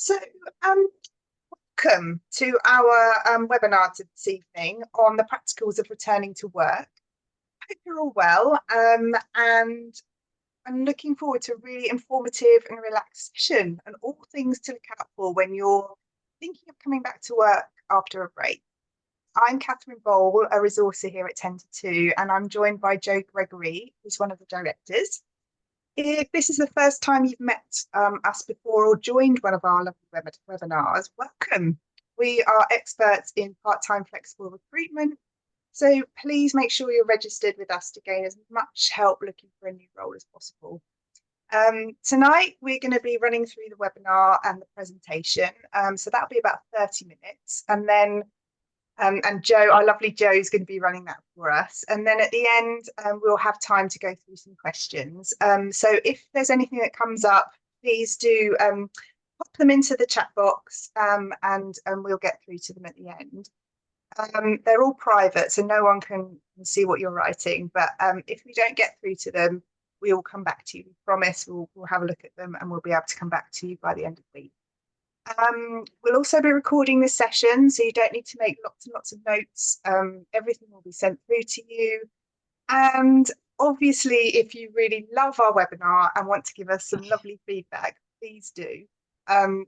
So, um, welcome to our webinar this evening on the practicals of returning to work. I hope you're all well, and I'm looking forward to a really informative and relaxed session and all things to look out for when you're thinking of coming back to work after a break. I'm Catherine Bowl, a resourcer here at Ten2Two, and I'm joined by Joe Gregory, who's one of the directors. If this is the first time you've met us before or joined one of our lovely webinars, welcome. We are experts in part-time flexible recruitment, so please make sure you're registered with us to gain as much help looking for a new role as possible. Tonight, we're going to be running through the webinar and the presentation, so that'll be about 30 minutes, and then and Joe, our lovely Joe, is going to be running that for us. And then at the end, we'll have time to go through some questions. So if there's anything that comes up, please do pop them into the chat box and we'll get through to them at the end. They're all private, so no one can see what you're writing. But if we don't get through to them, we will come back to you. We promise we'll have a look at them and we'll be able to come back to you by the end of the week. We'll also be recording this session, so you don't need to make lots and lots of notes. Everything will be sent through to you. And obviously, if you really love our webinar and want to give us some lovely feedback, please do.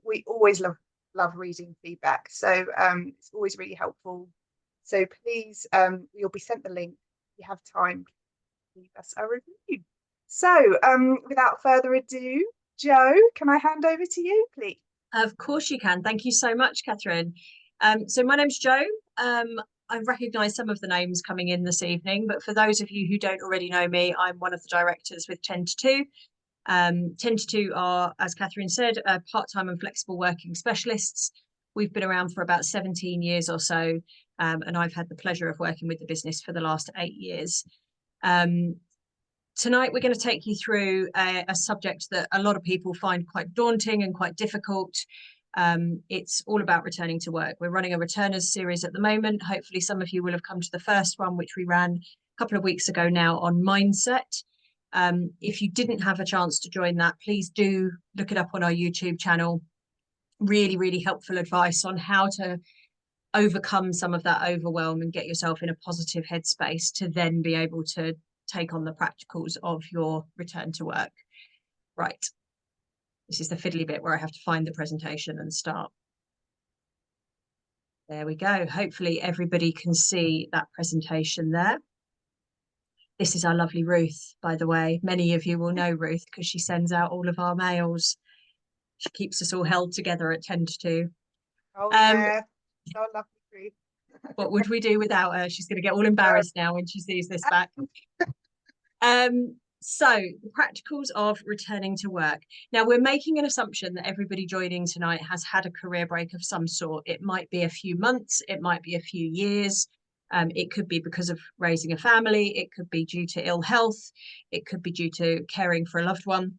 We always love reading feedback, so it's always really helpful. So please, you'll be sent the link. If you have time, leave us a review. So without further ado, Joe, can I hand over to you, please? Of course you can. Thank you so much, Catherine. So my name's Joe. I recognise some of the names coming in this evening, but for those of you who don't already know me, I'm one of the directors with Ten2Two. Ten2Two are, as Catherine said, part-time and flexible working specialists. We've been around for about 17 years or so, and I've had the pleasure of working with the business for the last 8 years. Tonight, we're going to take you through a subject that a lot of people find quite daunting and quite difficult. It's all about returning to work. We're running a returners series at the moment. Hopefully, some of you will have come to the first one, which we ran a couple of weeks ago now on mindset. If you didn't have a chance to join that, please do look it up on our YouTube channel. Really, really helpful advice on how to overcome some of that overwhelm and get yourself in a positive headspace to then be able to take on the practicals of your return to work. Right, this is the fiddly bit where I have to find the presentation and start. There we go. Hopefully everybody can see that presentation there. This is our lovely Ruth, by the way. Many of you will know Ruth because she sends out all of our mails. She keeps us all held together at Ten2Two. Oh yeah, so lovely Ruth. What would we do without her? She's going to get all embarrassed now when she sees this back. So the practicals of returning to work. Now, we're making an assumption that everybody joining tonight has had a career break of some sort. It might be a few months, it might be a few years. It could be because of raising a family. It could be due to ill health. It could be due to caring for a loved one.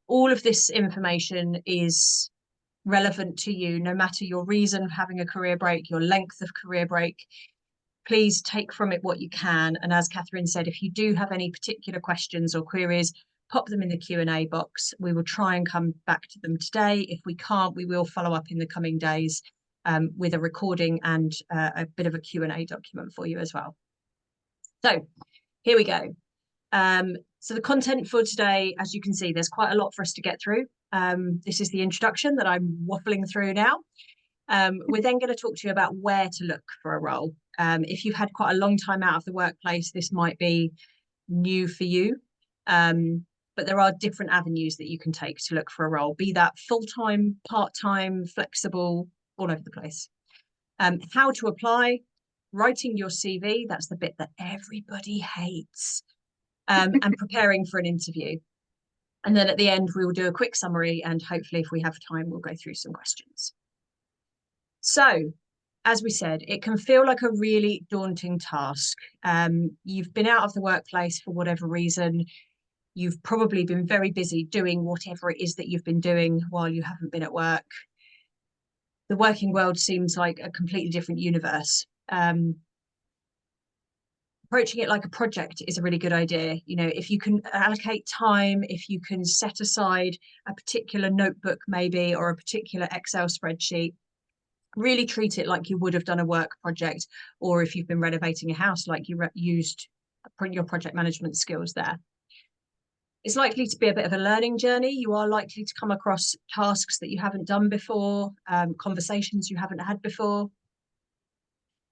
All of this information is relevant to you, no matter your reason of having a career break, your length of career break. Please take from it what you can. And as Catherine said, if you do have any particular questions or queries, pop them in the Q&A box. We will try and come back to them today. If we can't, we will follow up in the coming days with a recording and a bit of a Q&A document for you as well. So here we go. So the content for today, as you can see, there's quite a lot for us to get through. This is the introduction that I'm waffling through now. We're then going to talk to you about where to look for a role. If you've had quite a long time out of the workplace, this might be new for you. But there are different avenues that you can take to look for a role, be that full-time, part-time, flexible, all over the place. How to apply, writing your CV, that's the bit that everybody hates, and preparing for an interview. And then at the end, we will do a quick summary, and hopefully if we have time, we'll go through some questions. So, as we said, it can feel like a really daunting task. You've been out of the workplace for whatever reason. You've probably been very busy doing whatever it is that you've been doing while you haven't been at work. The working world seems like a completely different universe. approaching it like a project is a really good idea. You know, if you can allocate time, if you can set aside a particular notebook maybe, or a particular Excel spreadsheet, really treat it like you would have done a work project, or if you've been renovating a house, like you used your project management skills there. It's likely to be a bit of a learning journey. You are likely to come across tasks that you haven't done before, conversations you haven't had before,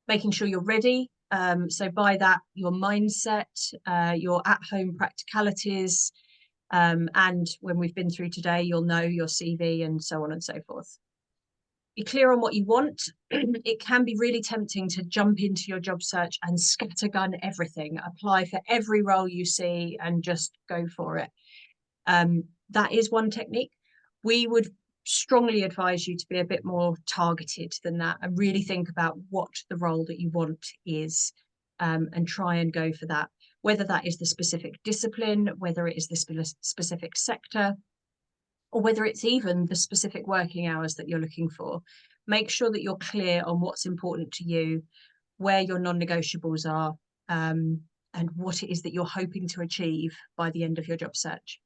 making sure you're ready. So by that, your mindset, your at-home practicalities, and when we've been through today, you'll know your CV and so on and so forth. Be clear on what you want. It can be really tempting to jump into your job search and scattergun everything, apply for every role you see and just go for it. That is one technique. We would strongly advise you to be a bit more targeted than that and really think about what the role that you want is, and try and go for that, whether that is the specific discipline, whether it is the specific sector, or whether it's even the specific working hours that you're looking for. Make sure that you're clear on what's important to you, where your non-negotiables are, and what it is that you're hoping to achieve by the end of your job search.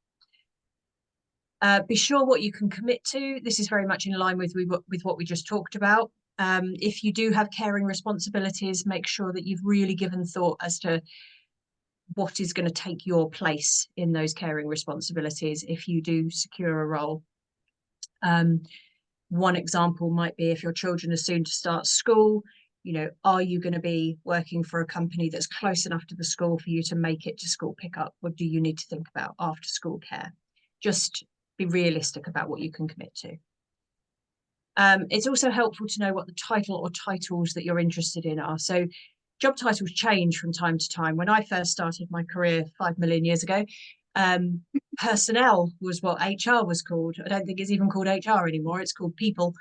Be sure what you can commit to. This is very much in line with what we just talked about. If you do have caring responsibilities, make sure that you've really given thought as to what is going to take your place in those caring responsibilities if you do secure a role. One example might be if your children are soon to start school, you know, are you going to be working for a company that's close enough to the school for you to make it to school pickup, or do you need to think about after school care? Just be realistic about what you can commit to. It's also helpful to know what the title or titles that you're interested in are. So job titles change from time to time. When I first started my career 5 million years ago, personnel was what HR was called. I don't think it's even called HR anymore. It's called people.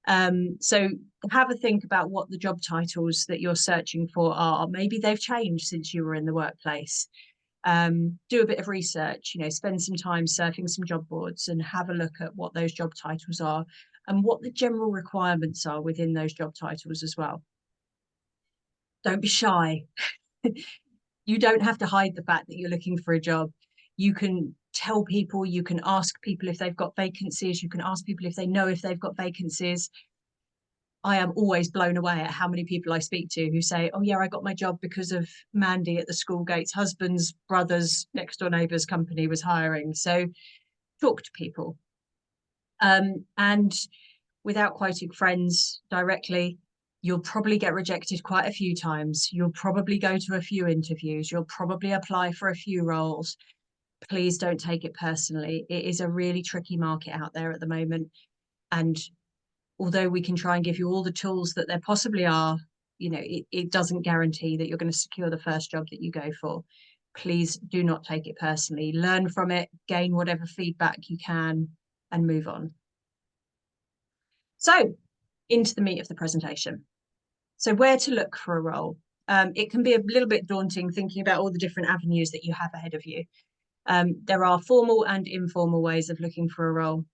So have a think about what the job titles that you're searching for are. Maybe they've changed since you were in the workplace. Do a bit of research, you know, spend some time surfing some job boards and have a look at what those job titles are and what the general requirements are within those job titles as well. Don't be shy. You don't have to hide the fact that you're looking for a job. You can tell people, you can ask people if they've got vacancies, you can ask people if they know if they've got vacancies. I am always blown away at how many people I speak to who say, oh yeah, I got my job because of Mandy at the school gates, husband's brother's next door neighbour's company was hiring. So talk to people. And without quoting friends directly, you'll probably get rejected quite a few times. You'll probably go to a few interviews. You'll probably apply for a few roles. Please don't take it personally. It is a really tricky market out there at the moment. And although we can try and give you all the tools that there possibly are, you know, it doesn't guarantee that you're going to secure the first job that you go for. Please do not take it personally. Learn from it, gain whatever feedback you can, and move on. So, into the meat of the presentation. So where to look for a role? It can be a little bit daunting thinking about all the different avenues that you have ahead of you. There are formal and informal ways of looking for a role.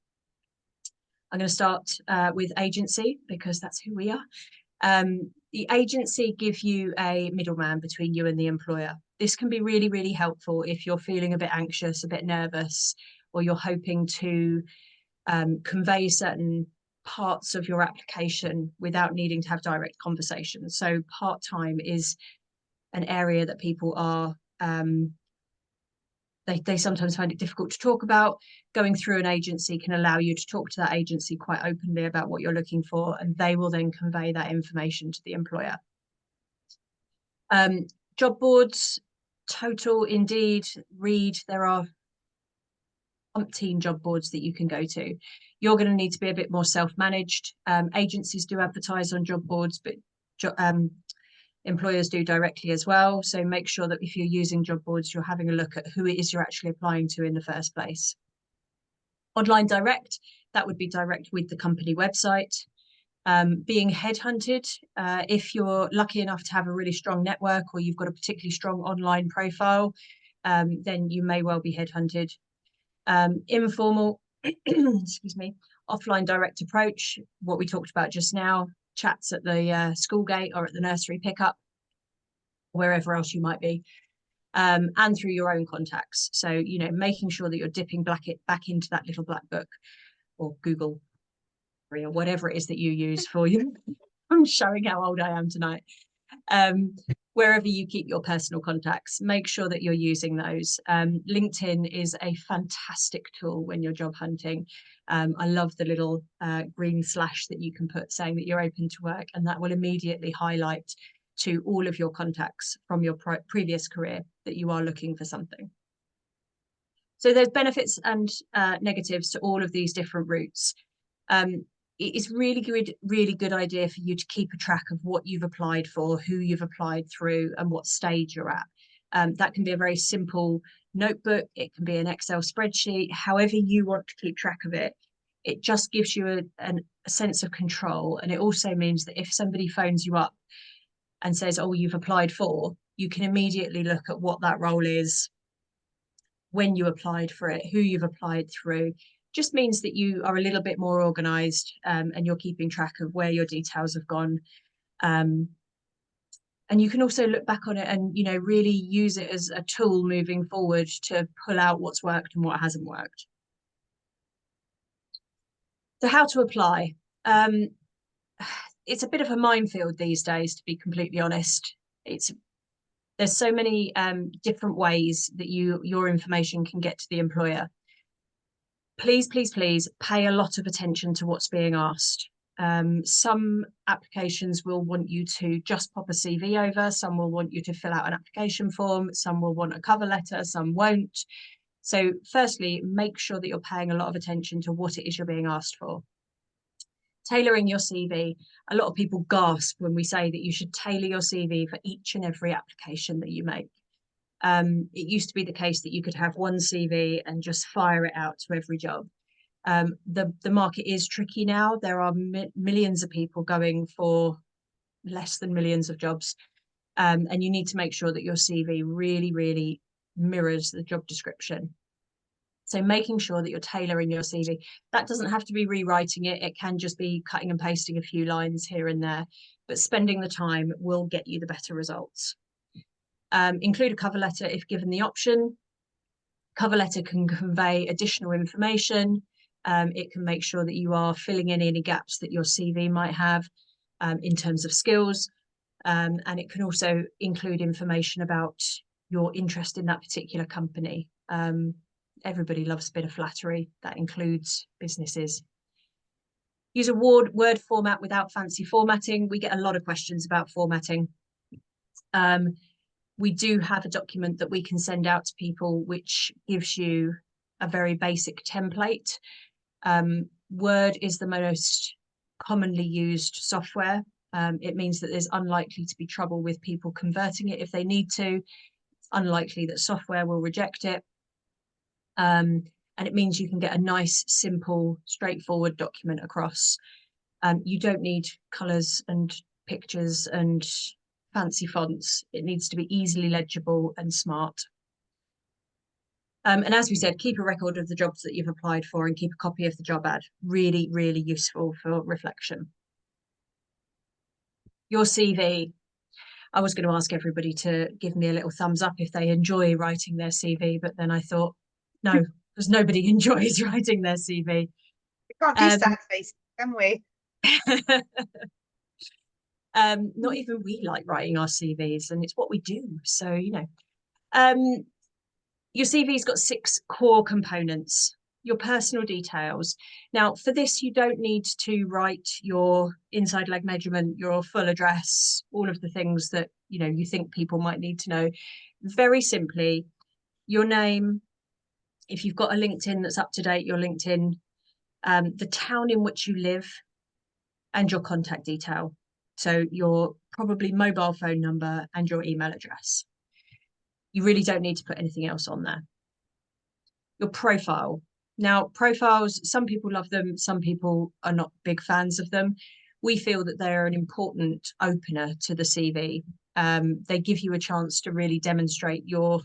I'm going to start with agency because that's who we are. The agency give you a middleman between you and the employer. This can be really, really helpful if you're feeling a bit anxious, a bit nervous, or you're hoping to convey certain parts of your application without needing to have direct conversations. So part-time is an area that people are they sometimes find it difficult to talk about. Going through an agency can allow you to talk to that agency quite openly about what you're looking for, and they will then convey that information to the employer. Job boards, Total, Indeed, Reed, there are umpteen job boards that you can go to. You're going to need to be a bit more self-managed. Agencies do advertise on job boards, but employers do directly as well. So make sure that if you're using job boards, you're having a look at who it is you're actually applying to in the first place. Online direct, that would be direct with the company website. Being headhunted, if you're lucky enough to have a really strong network or you've got a particularly strong online profile, then you may well be headhunted. Informal, excuse me, offline direct approach, what we talked about just now, chats at the school gate or at the nursery pickup. wherever else you might be, and through your own contacts. So, you know, making sure that you're dipping back into that little black book or Google or whatever it is that you use for you. I'm showing how old I am tonight. Wherever you keep your personal contacts, make sure that you're using those. LinkedIn is a fantastic tool when you're job hunting. I love the little green slash that you can put saying that you're open to work, and that will immediately highlight to all of your contacts from your previous career that you are looking for something. So there's benefits and negatives to all of these different routes. It's really good idea for you to keep a track of what you've applied for, who you've applied through, and what stage you're at. That can be a very simple notebook. It can be an Excel spreadsheet, however you want to keep track of it. It just gives you a sense of control. And it also means that if somebody phones you up and says, oh, you've applied for, you can immediately look at what that role is, when you applied for it, who you've applied through. Just means that you are a little bit more organized, and you're keeping track of where your details have gone. And you can also look back on it and, you know, really use it as a tool moving forward to pull out what's worked and what hasn't worked. So how to apply? It's a bit of a minefield these days, to be completely honest. There's so many different ways that your information can get to the employer. Please, please, please pay a lot of attention to what's being asked. Some applications will want you to just pop a CV over. Some will want you to fill out an application form. Some will want a cover letter. Some won't. So firstly, make sure that you're paying a lot of attention to what it is you're being asked for. Tailoring your CV. A lot of people gasp when we say that you should tailor your CV for each and every application that you make. It used to be the case that you could have one CV and just fire it out to every job. The market is tricky now. There are millions of people going for less than millions of jobs. And you need to make sure that your CV really, really mirrors the job description. So making sure that you're tailoring your CV. That doesn't have to be rewriting it. It can just be cutting and pasting a few lines here and there, but spending the time will get you the better results. Include a cover letter if given the option. Cover letter can convey additional information. It can make sure that you are filling in any gaps that your CV might have in terms of skills. And it can also include information about your interest in that particular company. Everybody loves a bit of flattery. That includes businesses. Use a Word format without fancy formatting. We get a lot of questions about formatting. We do have a document that we can send out to people which gives you a very basic template. Word is the most commonly used software. It means that there's unlikely to be trouble with people converting it if they need to. It's unlikely that software will reject it. And it means you can get a nice, simple, straightforward document across. You don't need colours and pictures and fancy fonts. It needs to be easily legible and smart. And as we said, keep a record of the jobs that you've applied for and keep a copy of the job ad. Really, really useful for reflection. Your CV. I was going to ask everybody to give me a little thumbs up if they enjoy writing their CV, but then I thought, no, because nobody enjoys writing their CV. We can't do sad faces, can we? Not even we like writing our CVs, and it's what we do. So, you know, your CV's got 6 core components. Your personal details. Now, for this, you don't need to write your inside leg measurement, your full address, all of the things that, you know, you think people might need to know. Very simply, your name, if you've got a LinkedIn that's up to date, your LinkedIn, the town in which you live, and your contact detail. So your probably mobile phone number and your email address. You really don't need to put anything else on there. Your profile. Now, profiles, some people love them, some people are not big fans of them. We feel that they're an important opener to the CV. They give you a chance to really demonstrate your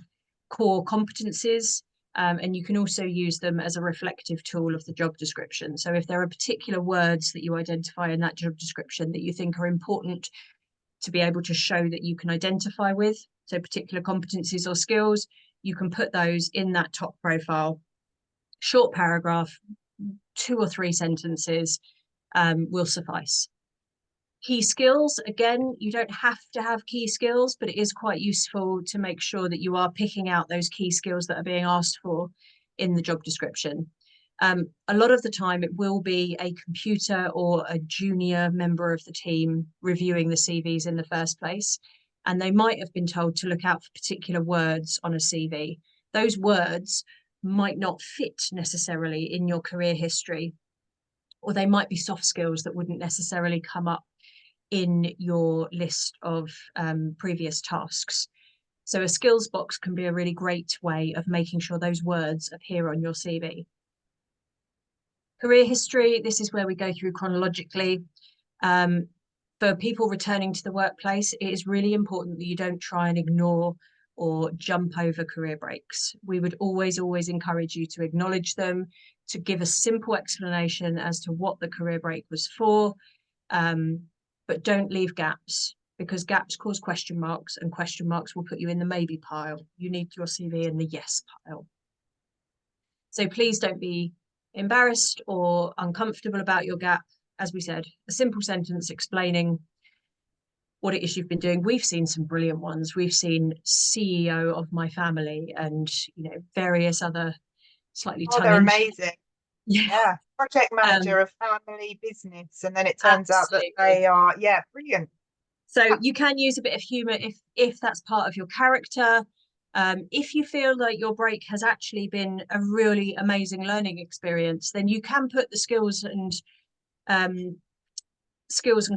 core competencies, and you can also use them as a reflective tool of the job description. So if there are particular words that you identify in that job description that you think are important to be able to show that you can identify with. So particular competencies or skills, you can put those in that top profile. Short paragraph, 2 or 3 sentences will suffice. Key skills, again, you don't have to have key skills, but it is quite useful to make sure that you are picking out those key skills that are being asked for in the job description. A lot of the time it will be a computer or a junior member of the team reviewing the CVs in the first place, and they might have been told to look out for particular words on a CV. Those words might not fit necessarily in your career history, or they might be soft skills that wouldn't necessarily come up in your list of previous tasks. So a skills box can be a really great way of making sure those words appear on your CV. Career history, this is where we go through chronologically. For people returning to the workplace, it is really important that you don't try and ignore or jump over career breaks. We would always encourage you to acknowledge them, to give a simple explanation as to what the career break was for, but don't leave gaps, because gaps cause question marks, and question marks will put you in the maybe pile. You need your CV in the yes pile. So please don't be embarrassed or uncomfortable about your gap. As we said, a simple sentence explaining what it is you've been doing. We've seen some brilliant ones. We've seen CEO of my family and, various other slightly they're amazing. Yeah. Project manager of family business, and then it turns out that Absolutely. they are brilliant. So you can use a bit of humor if that's part of your character. If you feel like your break has actually been a really amazing learning experience, then you can put the skills and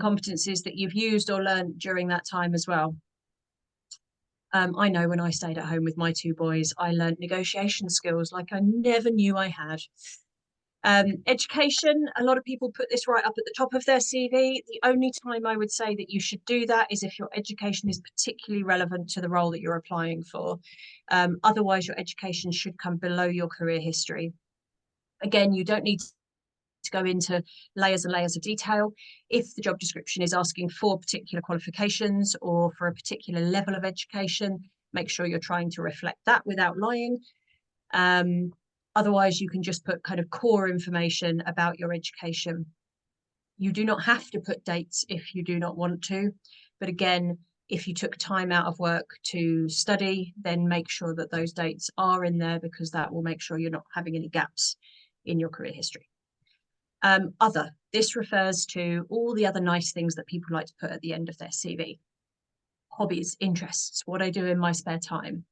competencies that you've used or learned during that time as well. I know when I stayed at home with my 2 boys, I learned negotiation skills like I never knew I had. Education, a lot of people put this right up at the top of their CV. The only time I would say that you should do that is if your education is particularly relevant to the role that you're applying for. Otherwise, your education should come below your career history. Again, you don't need to go into layers and layers of detail. If the job description is asking for particular qualifications or for a particular level of education, make sure you're trying to reflect that without lying. Otherwise, you can just put kind of core information about your education. You do not have to put dates if you do not want to. But again, if you took time out of work to study, then make sure that those dates are in there, because that will make sure you're not having any gaps in your career history. This refers to all the other nice things that people like to put at the end of their CV. Hobbies, interests, what I do in my spare time.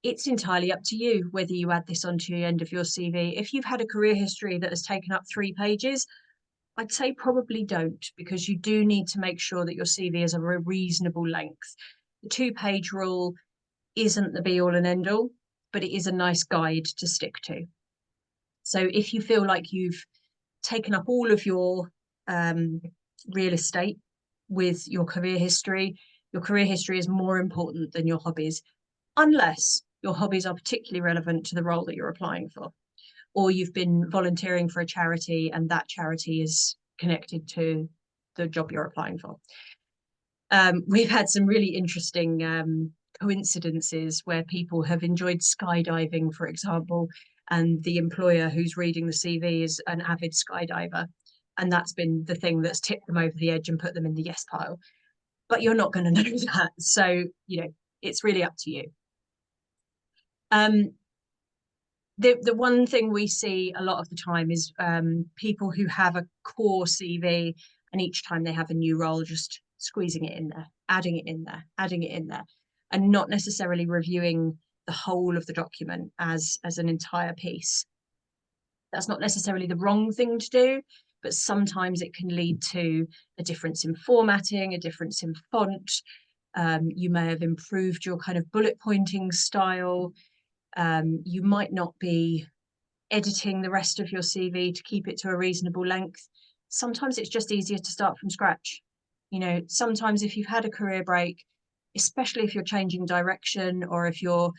It's entirely up to you whether you add this onto the end of your CV. If you've had a career history that has taken up 3 pages, I'd say probably don't, because you do need to make sure that your CV is of a reasonable length. The 2-page rule isn't the be all and end all, but it is a nice guide to stick to. So if you feel like you've taken up all of your real estate with your career history is more important than your hobbies, unless your hobbies are particularly relevant to the role that you're applying for, or you've been volunteering for a charity and that charity is connected to the job you're applying for. We've had some really interesting coincidences where people have enjoyed skydiving, for example, and the employer who's reading the CV is an avid skydiver, and that's been the thing that's tipped them over the edge and put them in the yes pile. But you're not going to know that, so it's really up to you. The one thing we see a lot of the time is people who have a core CV, and each time they have a new role, just squeezing it in there, adding it in there, and not necessarily reviewing the whole of the document as an entire piece. That's not necessarily the wrong thing to do, but sometimes it can lead to a difference in formatting, a difference in font. You may have improved your kind of bullet pointing style. You might not be editing the rest of your CV to keep it to a reasonable length. Sometimes it's just easier to start from scratch. Sometimes if you've had a career break, especially if you're changing direction or if you're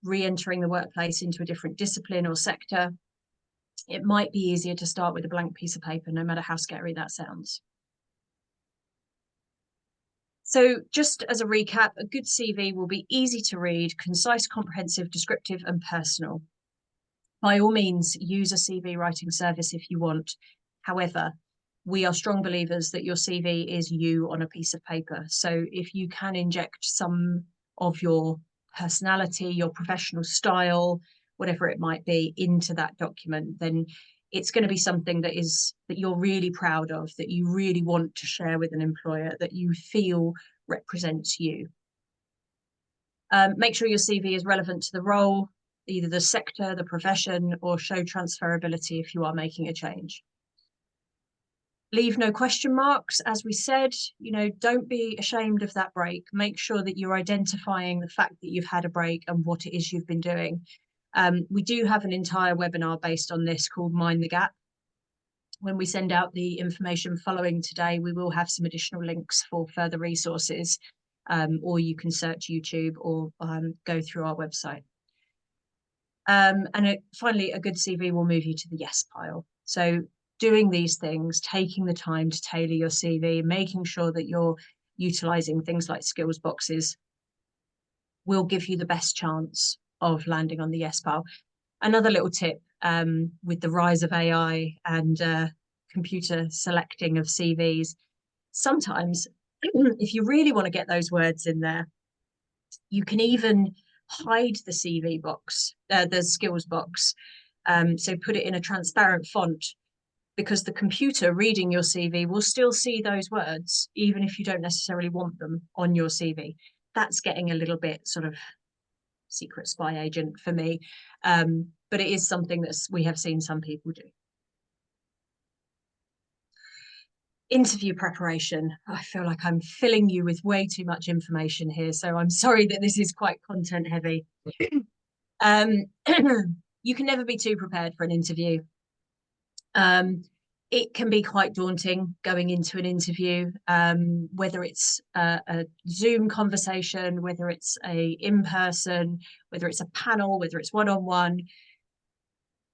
re-entering the workplace into a different discipline or sector, it might be easier to start with a blank piece of paper, no matter how scary that sounds. So just as a recap, a good CV will be easy to read, concise, comprehensive, descriptive, and personal. By all means, use a CV writing service if you want. However, we are strong believers that your CV is you on a piece of paper. So if you can inject some of your personality, your professional style, whatever it might be, into that document, then it's going to be something that you're really proud of, that you really want to share with an employer, that you feel represents you. Make sure your CV is relevant to the role, either the sector, the profession, or show transferability if you are making a change. Leave no question marks. As we said, don't be ashamed of that break. Make sure that you're identifying the fact that you've had a break and what it is you've been doing. We do have an entire webinar based on this called Mind the Gap. When we send out the information following today, we will have some additional links for further resources, or you can search YouTube or go through our website. Finally, a good CV will move you to the yes pile. So doing these things, taking the time to tailor your CV, making sure that you're utilizing things like skills boxes, will give you the best chance of landing on the yes pile. Another little tip, with the rise of AI and computer selecting of CVs, sometimes if you really want to get those words in there, you can even hide the CV box, the skills box. So put it in a transparent font, because the computer reading your CV will still see those words, even if you don't necessarily want them on your CV. That's getting a little bit sort of secret spy agent for me. But it is something that we have seen some people do. Interview preparation. I feel like I'm filling you with way too much information here, so I'm sorry that this is quite content heavy. You can never be too prepared for an interview. It can be quite daunting going into an interview, whether it's a Zoom conversation, whether it's a in-person, whether it's a panel, whether it's one-on-one.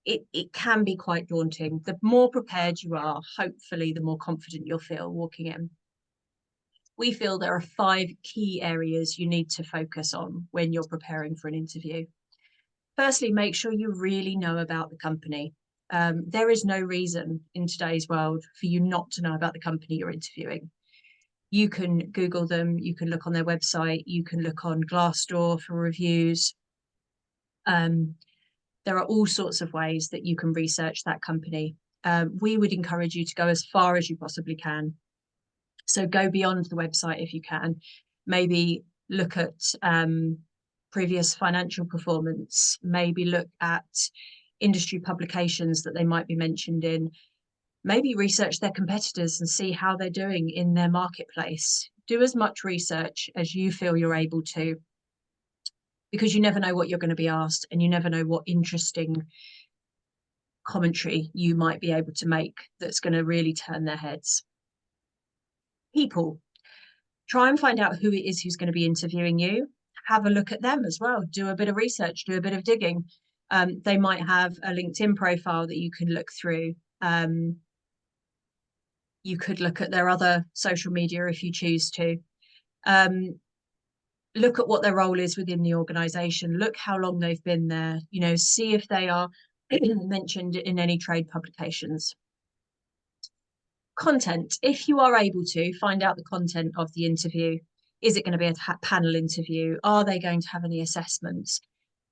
It can be quite daunting. The more prepared you are, hopefully, the more confident you'll feel walking in. We feel there are 5 key areas you need to focus on when you're preparing for an interview. Firstly, make sure you really know about the company. There is no reason in today's world for you not to know about the company you're interviewing. You can Google them, you can look on their website, you can look on Glassdoor for reviews. There are all sorts of ways that you can research that company. We would encourage you to go as far as you possibly can. So go beyond the website if you can. Maybe look at previous financial performance, maybe look at industry publications that they might be mentioned in, maybe research their competitors and see how they're doing in their marketplace. Do as much research as you feel you're able to, because you never know what you're going to be asked, and you never know what interesting commentary you might be able to make that's going to really turn their heads. People. Try and find out who it is who's going to be interviewing you. Have a look at them as well. Do a bit of research, do a bit of digging. They might have a LinkedIn profile that you can look through. You could look at their other social media if you choose to. Look at what their role is within the organisation. Look how long they've been there. See if they are mentioned in any trade publications. Content. If you are able to, find out the content of the interview. Is it going to be a panel interview? Are they going to have any assessments?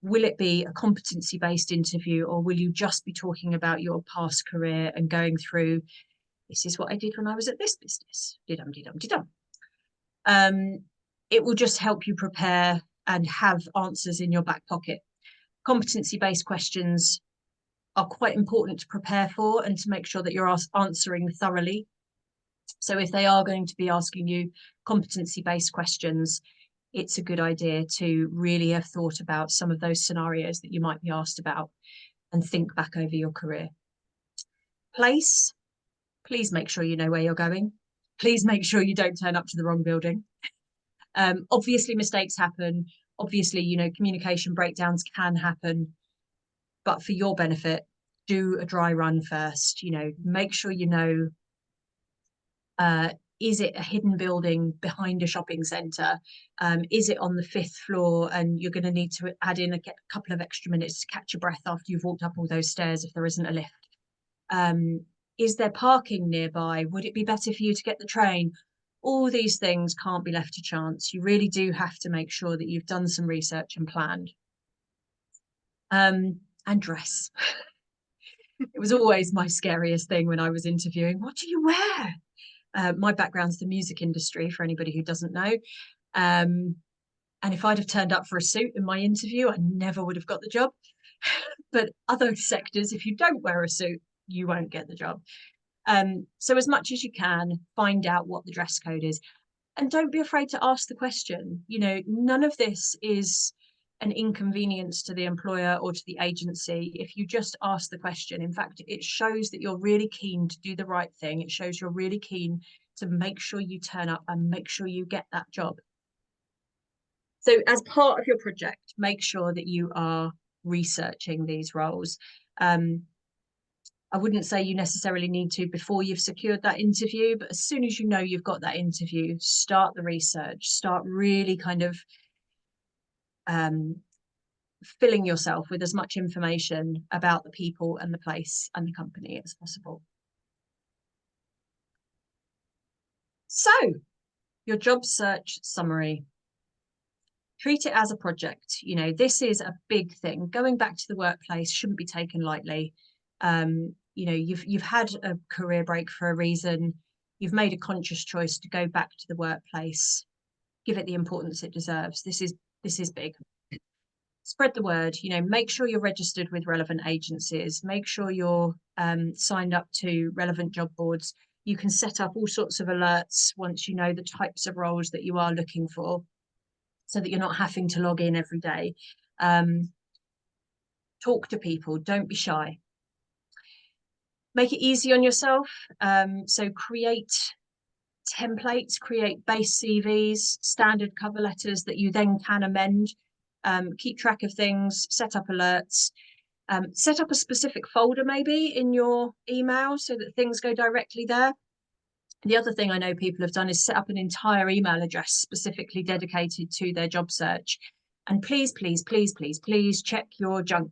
Will it be a competency-based interview, or will you just be talking about your past career and going through, this is what I did when I was at this business? Didum. It will just help you prepare and have answers in your back pocket. Competency-based questions are quite important to prepare for and to make sure that you're answering thoroughly. So if they are going to be asking you competency-based questions, it's a good idea to really have thought about some of those scenarios that you might be asked about and think back over your career. Place. Please make sure you know where you're going. Please make sure you don't turn up to the wrong building. Obviously, mistakes happen. Obviously, communication breakdowns can happen. But for your benefit, do a dry run first. Make sure you know Is it a hidden building behind a shopping centre? Is it on the 5th floor and you're going to need to add in a couple of extra minutes to catch your breath after you've walked up all those stairs if there isn't a lift? Is there parking nearby? Would it be better for you to get the train? All these things can't be left to chance. You really do have to make sure that you've done some research and planned. And dress. It was always my scariest thing when I was interviewing. What do you wear? My background's the music industry, for anybody who doesn't know. And if I'd have turned up for a suit in my interview, I never would have got the job. But other sectors, if you don't wear a suit, you won't get the job. So as much as you can, find out what the dress code is. And don't be afraid to ask the question. You know, none of this is an inconvenience to the employer or to the agency if you just ask the question. In fact, it shows that you're really keen to do the right thing. It shows you're really keen to make sure you turn up and make sure you get that job. So as part of your project, make sure that you are researching these roles. I wouldn't say you necessarily need to before you've secured that interview, but as soon as you know you've got that interview, start the research, start really kind of filling yourself with as much information about the people and the place and the company as possible. So, your job search summary. Treat it as a project. You know, this is a big thing. Going back to the workplace shouldn't be taken lightly. You know, you've had a career break for a reason. You've made a conscious choice to go back to the workplace. Give it the importance it deserves. This is big. Spread the word. You know, make sure you're registered with relevant agencies. Make sure you're signed up to relevant job boards. You can set up all sorts of alerts once you know the types of roles that you are looking for, so that you're not having to log in every day. Talk to people. Don't be shy. Make it easy on yourself. So create templates, create base CVs, standard cover letters that you then can amend. Keep track of things, set up alerts, set up a specific folder maybe in your email so that things go directly there. The other thing I know people have done is set up an entire email address specifically dedicated to their job search. And please, please, please, please, please check your junk.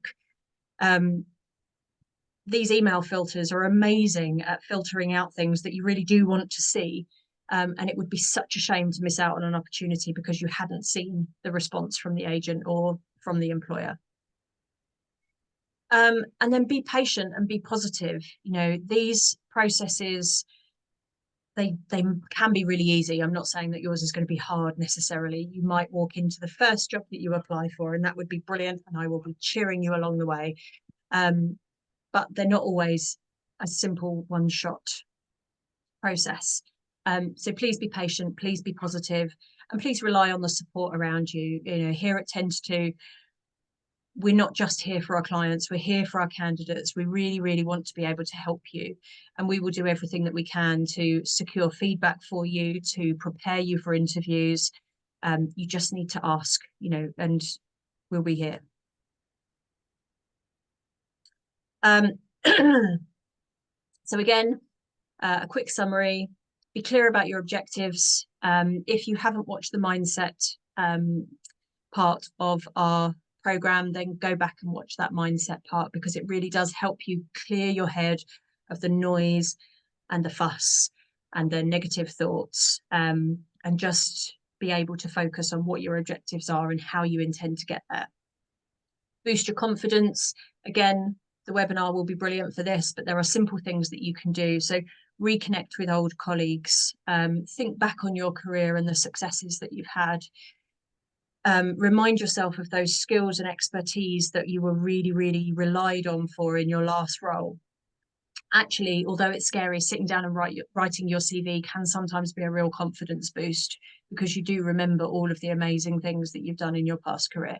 These email filters are amazing at filtering out things that you really do want to see. And it would be such a shame to miss out on an opportunity because you hadn't seen the response from the agent or from the employer. And then be patient and be positive. You know, these processes, they can be really easy. I'm not saying that yours is going to be hard necessarily. You might walk into the first job that you apply for and that would be brilliant, and I will be cheering you along the way. But they're not always a simple one-shot process. So please be patient, please be positive, and please rely on the support around you. You know, here at Ten2Two, we're not just here for our clients, we're here for our candidates. We really, really want to be able to help you. And we will do everything that we can to secure feedback for you, to prepare you for interviews. You just need to ask, you know, and we'll be here. So again, a quick summary, be clear about your objectives. If you haven't watched the mindset part of our program, then go back and watch that mindset part, because it really does help you clear your head of the noise and the fuss and the negative thoughts, and just be able to focus on what your objectives are and how you intend to get there. Boost your confidence. Again, the webinar will be brilliant for this, but there are simple things that you can do. So reconnect with old colleagues, think back on your career and the successes that you've had. Remind yourself of those skills and expertise that you were really, really relied on for in your last role. Actually, although it's scary, sitting down and writing your CV can sometimes be a real confidence boost, because you do remember all of the amazing things that you've done in your past career.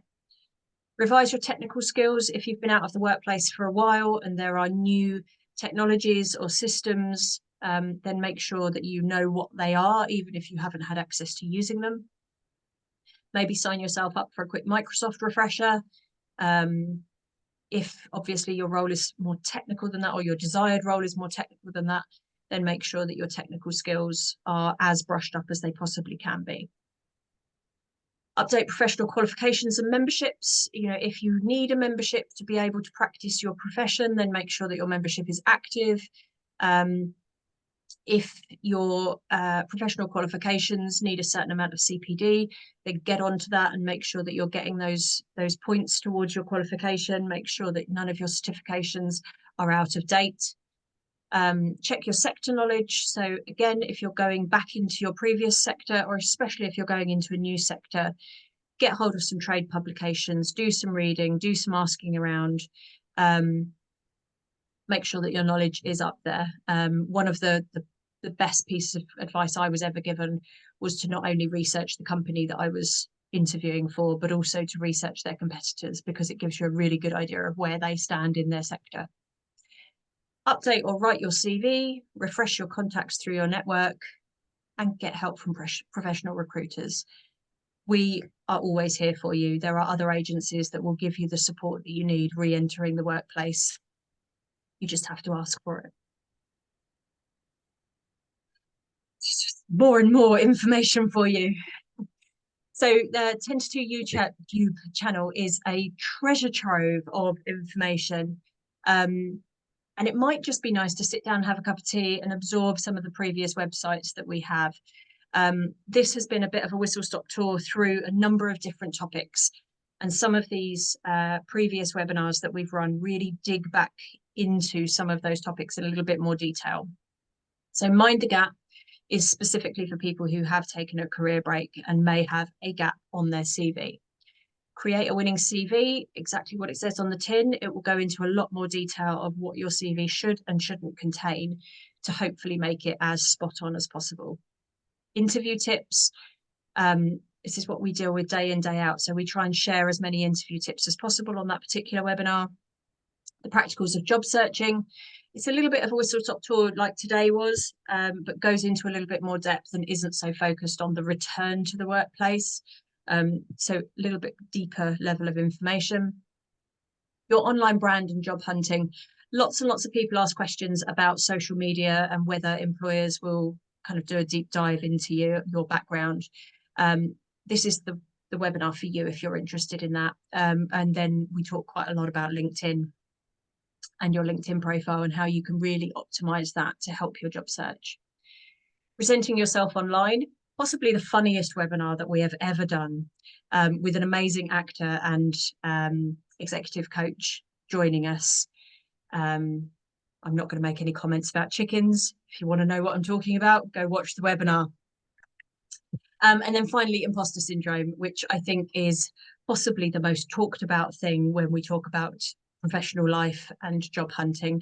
Revise your technical skills. If you've been out of the workplace for a while and there are new technologies or systems, then make sure that you know what they are, even if you haven't had access to using them. Maybe sign yourself up for a quick Microsoft refresher. If obviously your role is more technical than that, or your desired role is more technical than that, then make sure that your technical skills are as brushed up as they possibly can be. Update professional qualifications and memberships. You know, if you need a membership to be able to practice your profession, then make sure that your membership is active. If your professional qualifications need a certain amount of CPD, then get onto that and make sure that you're getting those points towards your qualification. Make sure that none of your certifications are out of date. Check your sector knowledge. So again, if you're going back into your previous sector, or especially if you're going into a new sector, get hold of some trade publications, do some reading, do some asking around. Make sure that your knowledge is up there. One of the best pieces of advice I was ever given was to not only research the company that I was interviewing for, but also to research their competitors, because it gives you a really good idea of where they stand in their sector. Update or write your CV, refresh your contacts through your network, and get help from professional recruiters. We are always here for you. There are other agencies that will give you the support that you need re-entering the workplace. You just have to ask for it. It's just more and more information for you. So the Ten2Two YouTube channel is a treasure trove of information. And it might just be nice to sit down, have a cup of tea and absorb some of the previous websites that we have. This has been a bit of a whistle-stop tour through a number of different topics. And some of these previous webinars that we've run really dig back into some of those topics in a little bit more detail. So Mind the Gap is specifically for people who have taken a career break and may have a gap on their CV. Create a winning CV, exactly what it says on the tin. It will go into a lot more detail of what your CV should and shouldn't contain to hopefully make it as spot on as possible. Interview tips. This is what we deal with day in, day out. So we try and share as many interview tips as possible on that particular webinar. The practicals of job searching. It's a little bit of a whistle-stop tour like today was, but goes into a little bit more depth and isn't so focused on the return to the workplace. So a little bit deeper level of information. Your online brand and job hunting. Lots and lots of people ask questions about social media and whether employers will kind of do a deep dive into your background. This is the webinar for you if you're interested in that. And then we talk quite a lot about LinkedIn and your LinkedIn profile and how you can really optimize that to help your job search. Presenting yourself online, possibly the funniest webinar that we have ever done, with an amazing actor and executive coach joining us. I'm not going to make any comments about chickens. If you want to know what I'm talking about, go watch the webinar. And then finally, imposter syndrome, which I think is possibly the most talked about thing when we talk about professional life and job hunting.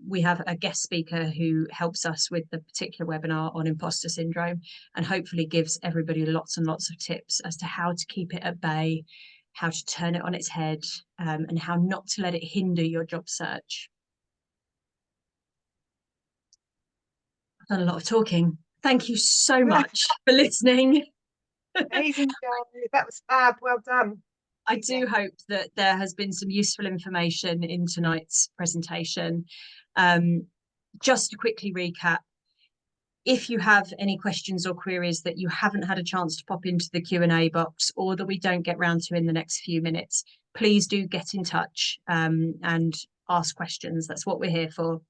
We have a guest speaker who helps us with the particular webinar on imposter syndrome and hopefully gives everybody lots and lots of tips as to how to keep it at bay, how to turn it on its head, and how not to let it hinder your job search. I've done a lot of talking. Thank you so much for listening. Amazing, Jo. That was fab. Well done. I do hope that there has been some useful information in tonight's presentation. Just to quickly recap, if you have any questions or queries that you haven't had a chance to pop into the Q&A box or that we don't get round to in the next few minutes, please do get in touch and ask questions. That's what we're here for.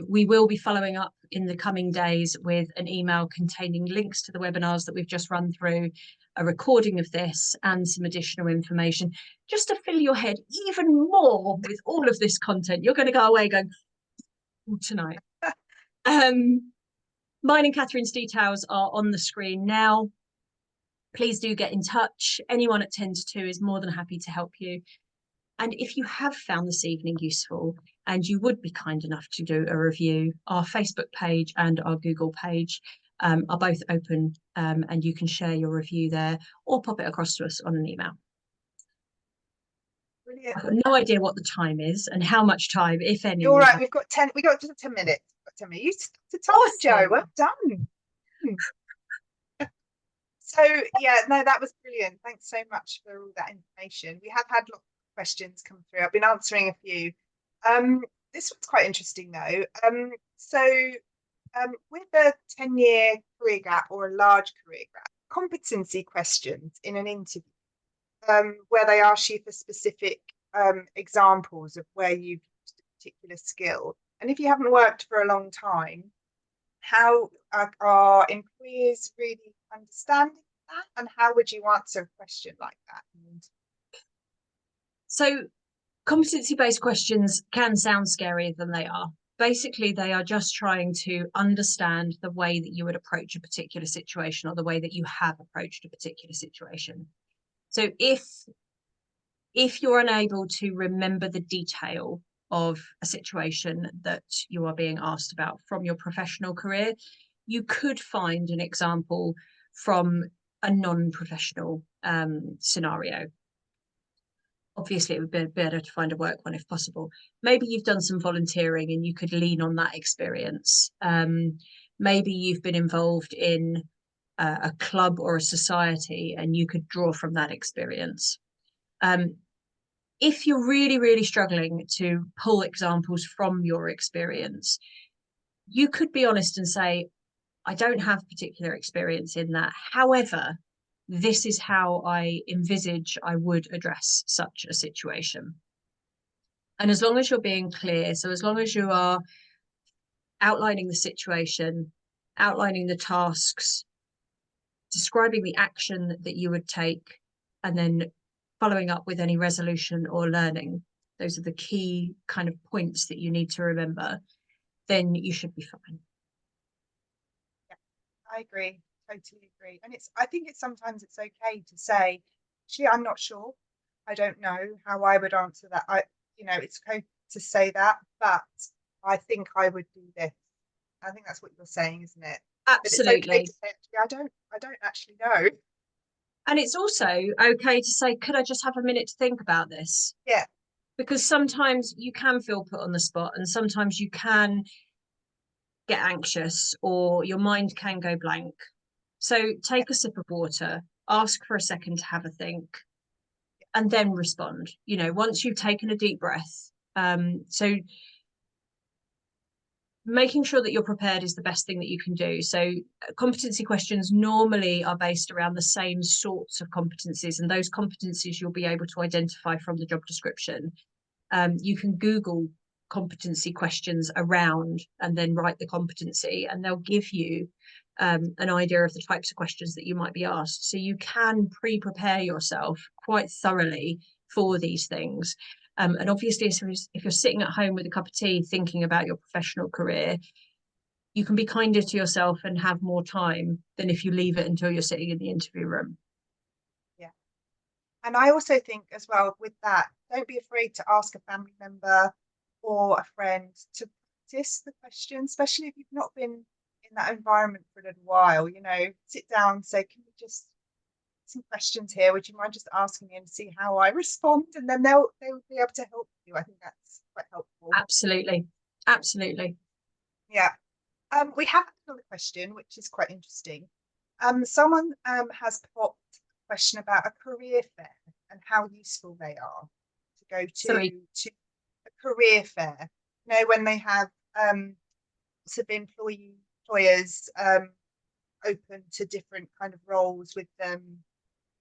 We will be following up in the coming days with an email containing links to the webinars that we've just run through, a recording of this and some additional information, just to fill your head even more with all of this content. You're going to go away going, tonight. Mine and Catherine's details are on the screen now. Please do get in touch. Anyone at Ten2Two is more than happy to help you. And if you have found this evening useful and you would be kind enough to do a review, our Facebook page and our Google page are both open, and you can share your review there or pop it across to us on an email. Brilliant. I've got no idea what the time is and how much time, if any. You're right. We've got just 10 minutes. We've got 10 minutes. You stopped the time, Awesome. Jo. Well done. So yeah, no, that was brilliant. Thanks so much for all that information. We have had lots of questions come through. I've been answering a few. this one's quite interesting though. With a 10-year career gap or a large career gap, competency questions in an interview, where they ask you for specific examples of where you've used a particular skill. And if you haven't worked for a long time, how are employers really understanding that? And how would you answer a question like that? So competency-based questions can sound scarier than they are. Basically, they are just trying to understand the way that you would approach a particular situation or the way that you have approached a particular situation. So if you're unable to remember the detail of a situation that you are being asked about from your professional career, you could find an example from a non-professional scenario. Obviously, it would be better to find a work one if possible. Maybe you've done some volunteering and you could lean on that experience. Maybe you've been involved in a club or a society and you could draw from that experience. If you're really, really struggling to pull examples from your experience, you could be honest and say, I don't have particular experience in that. However, this is how I envisage I would address such a situation. And as long as you're being clear, so as long as you are outlining the situation, outlining the tasks, describing the action that you would take, and then following up with any resolution or learning, those are the key kind of points that you need to remember, then you should be fine. Yeah, I agree. Totally agree. And I think sometimes it's okay to say, actually, I'm not sure. I don't know how I would answer that. It's okay to say that, but I think I would do this. I think that's what you're saying, isn't it? Absolutely. But it's okay to say, actually, I don't actually know. And it's also okay to say, could I just have a minute to think about this? Yeah. Because sometimes you can feel put on the spot and sometimes you can get anxious or your mind can go blank. So take a sip of water, ask for a second to have a think, and then respond, once you've taken a deep breath. So making sure that you're prepared is the best thing that you can do. So competency questions normally are based around the same sorts of competencies, and those competencies you'll be able to identify from the job description. You can Google competency questions around and then write the competency, and they'll give you an idea of the types of questions that you might be asked. So you can pre-prepare yourself quite thoroughly for these things. And obviously, if you're sitting at home with a cup of tea thinking about your professional career, you can be kinder to yourself and have more time than if you leave it until you're sitting in the interview room. Yeah. And I also think as well with that, don't be afraid to ask a family member or a friend to practice the question, especially if you've not been in that environment for a little while. Sit down, say, can we just some questions here, would you mind just asking me and see how I respond, and then they'll be able to help you. I think that's quite helpful. Absolutely. Yeah. We have another question which is quite interesting. Someone has popped a question about a career fair and how useful they are to go to a career fair, when they have sort of employers open to different kind of roles with them,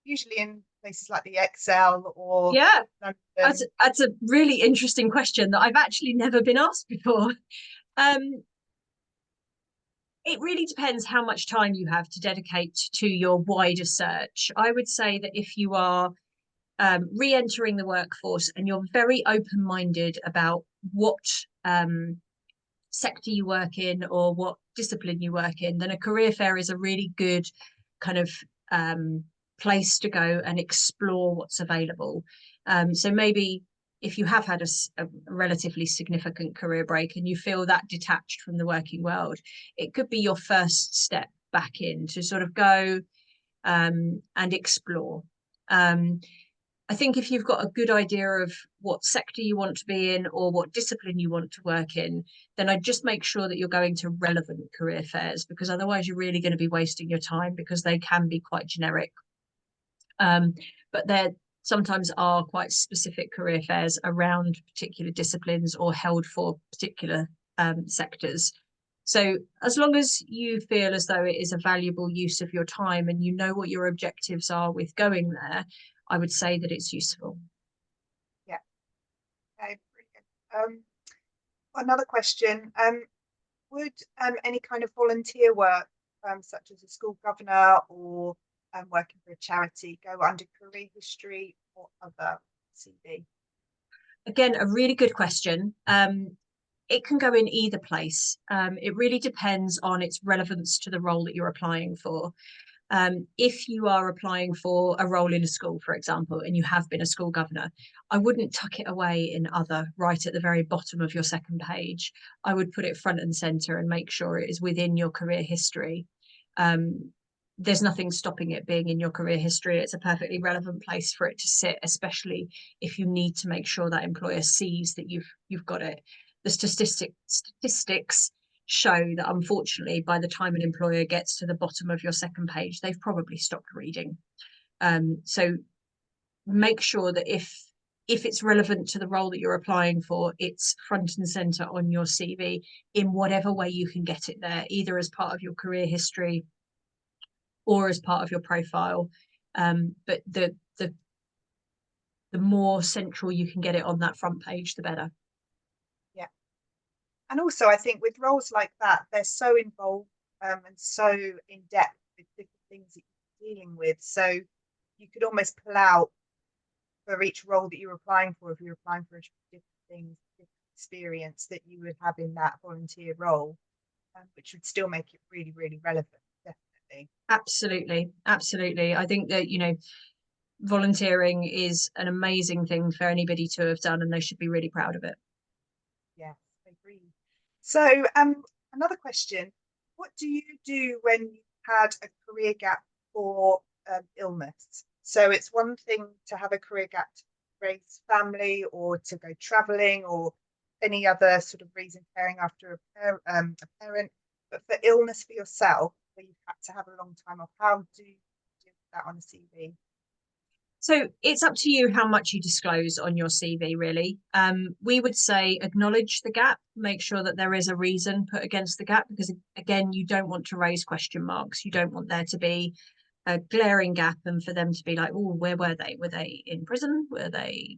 usually in places like the Excel or London. That's a really interesting question that I've actually never been asked before. It really depends how much time you have to dedicate to your wider search. I would say that if you are re-entering the workforce and you're very open-minded about what sector you work in or what discipline you work in, then a career fair is a really good kind of place to go and explore what's available. So maybe if you have had a relatively significant career break and you feel that detached from the working world, it could be your first step back in to sort of go and explore. I think if you've got a good idea of what sector you want to be in or what discipline you want to work in, then I'd just make sure that you're going to relevant career fairs, because otherwise you're really going to be wasting your time because they can be quite generic. But they're sometimes are quite specific career fairs around particular disciplines or held for particular sectors. So as long as you feel as though it is a valuable use of your time and you know what your objectives are with going there, I would say that it's useful. Yeah. Okay, brilliant. Another question. Would any kind of volunteer work, such as a school governor or working for a charity, go under career history or other CV? Again, a really good question. It can go in either place. It really depends on its relevance to the role that you're applying for. If you are applying for a role in a school, for example, and you have been a school governor, I wouldn't tuck it away in other right at the very bottom of your second page. I would put it front and centre and make sure it is within your career history. There's nothing stopping it being in your career history. It's a perfectly relevant place for it to sit, especially if you need to make sure that employer sees that you've got it. The statistics show that unfortunately by the time an employer gets to the bottom of your second page, they've probably stopped reading. So make sure that if it's relevant to the role that you're applying for, it's front and center on your CV in whatever way you can get it there, either as part of your career history or as part of your profile. But the more central you can get it on that front page, the better. And also, I think with roles like that, they're so involved and so in depth with different things that you're dealing with. So you could almost pull out for each role that you're applying for, if you're applying for different things, different experience that you would have in that volunteer role, which would still make it really, really relevant. Definitely. Absolutely. Absolutely. I think that, volunteering is an amazing thing for anybody to have done, and they should be really proud of it. Yes, I agree. So another question, what do you do when you had a career gap for illness? So it's one thing to have a career gap to raise family or to go traveling or any other sort of reason, caring after a parent, but for illness for yourself, where you've had to have a long time off, how do you do that on a CV? So it's up to you how much you disclose on your CV, really. We would say acknowledge the gap, make sure that there is a reason put against the gap, because again, you don't want to raise question marks. You don't want there to be a glaring gap and for them to be like, oh, where were they? Were they in prison? Were they,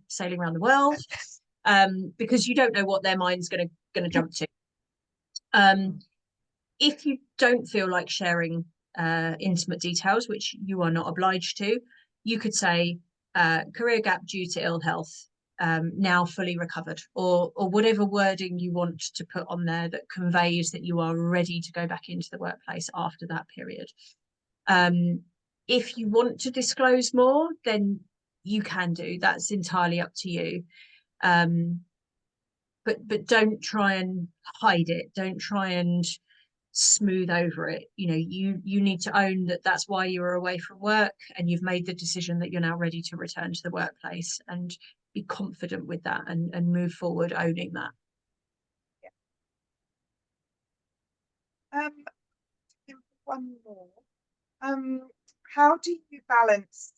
sailing around the world? Because you don't know what their mind's gonna jump to. If you don't feel like sharing intimate details, which you are not obliged to, you could say career gap due to ill health, now fully recovered, or whatever wording you want to put on there that conveys that you are ready to go back into the workplace after that period. If you want to disclose more, then you can do. That's entirely up to you. But don't try and hide it. Don't try and smooth over it. You need to own that that's why you were away from work, and you've made the decision that you're now ready to return to the workplace, and be confident with that and move forward owning that. One more. How do you balance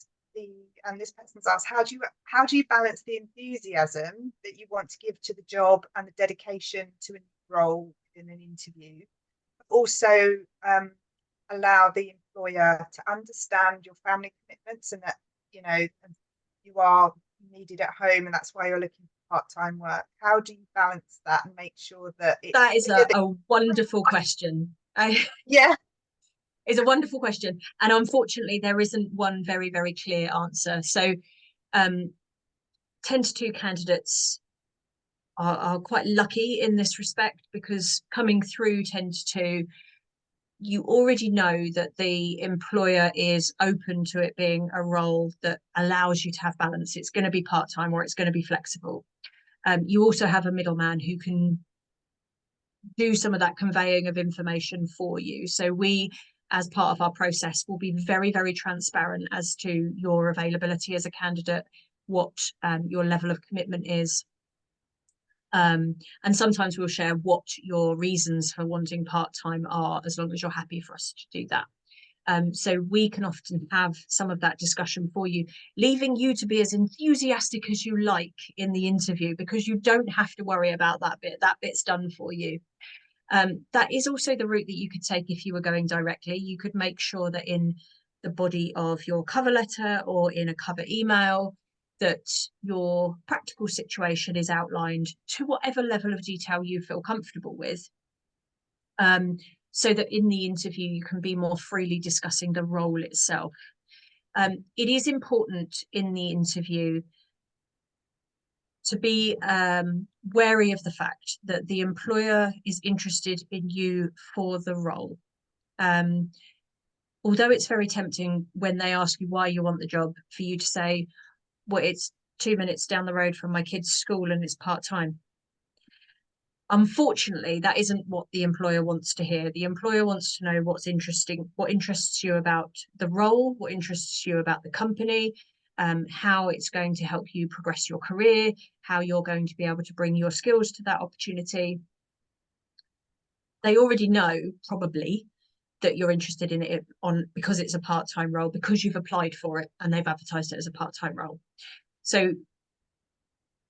and this person's asked, how do you balance the enthusiasm that you want to give to the job and the dedication to a role in an interview, also allow the employer to understand your family commitments and that you are needed at home and that's why you're looking for part-time work? How do you balance that and make sure that that is a wonderful question? Yeah, is a wonderful question, and unfortunately there isn't one very, very clear answer. So 10-2 candidates are quite lucky in this respect, because coming through 10-2, you already know that the employer is open to it being a role that allows you to have balance. It's going to be part-time or it's going to be flexible. You also have a middleman who can do some of that conveying of information for you. So we, as part of our process, will be very, very transparent as to your availability as a candidate, what your level of commitment is. And sometimes we'll share what your reasons for wanting part-time are, as long as you're happy for us to do that. So we can often have some of that discussion for you, leaving you to be as enthusiastic as you like in the interview, because you don't have to worry about that bit. That bit's done for you. That is also the route that you could take if you were going directly. You could make sure that in the body of your cover letter or in a cover email, that your practical situation is outlined to whatever level of detail you feel comfortable with. So that in the interview you can be more freely discussing the role itself. It is important in the interview to be wary of the fact that the employer is interested in you for the role. Although it's very tempting when they ask you why you want the job for you to say, well, it's 2 minutes down the road from my kid's school and it's part-time. Unfortunately, that isn't what the employer wants to hear. The employer wants to know what's interesting, what interests you about the role, what interests you about the company, how it's going to help you progress your career, how you're going to be able to bring your skills to that opportunity. They already know, probably, that you're interested in it because it's a part-time role, because you've applied for it and they've advertised it as a part-time role. So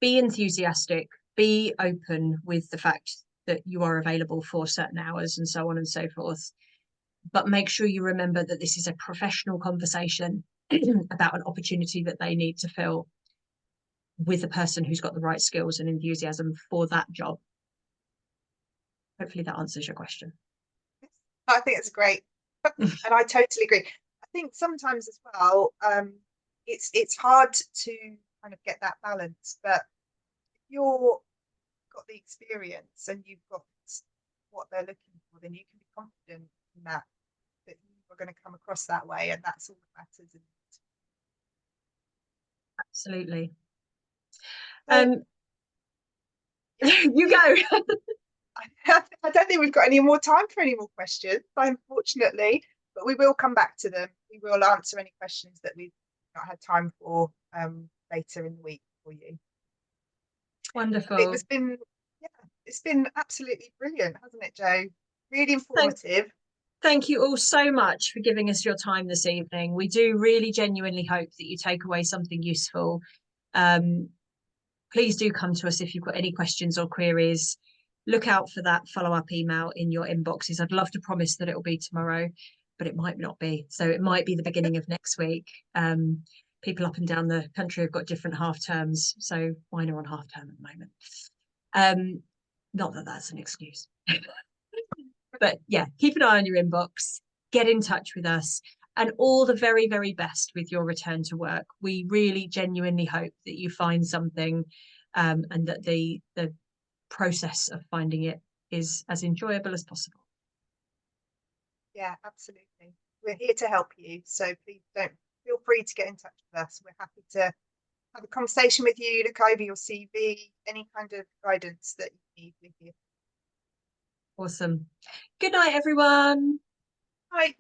be enthusiastic, be open with the fact that you are available for certain hours and so on and so forth. But make sure you remember that this is a professional conversation about an opportunity that they need to fill with a person who's got the right skills and enthusiasm for that job. Hopefully that answers your question. I think it's great. And I totally agree. I think sometimes as well, it's hard to kind of get that balance, but if you're got the experience and you've got what they're looking for, then you can be confident in that you are going to come across that way, and that's all that matters. Absolutely. So, you go. I don't think we've got any more time for any more questions, unfortunately, but we will come back to them. We will answer any questions that we've not had time for later in the week for you. Wonderful. It's been absolutely brilliant, hasn't it, Jo? Really informative. Thank you all so much for giving us your time this evening. We do really genuinely hope that you take away something useful. Please do come to us if you've got any questions or queries. Look out for that follow-up email in your inboxes. I'd love to promise that it will be tomorrow, but it might not be. So it might be the beginning of next week. People up and down the country have got different half terms, so mine are on half term at the moment. Not that that's an excuse. But yeah, keep an eye on your inbox, get in touch with us, and all the very, very best with your return to work. We really genuinely hope that you find something and that the process of finding it is as enjoyable as possible. Yeah, absolutely. We're here to help you. So please don't feel free to get in touch with us. We're happy to have a conversation with you, look over your CV, any kind of guidance that you need with you. Awesome. Good night, everyone. Bye.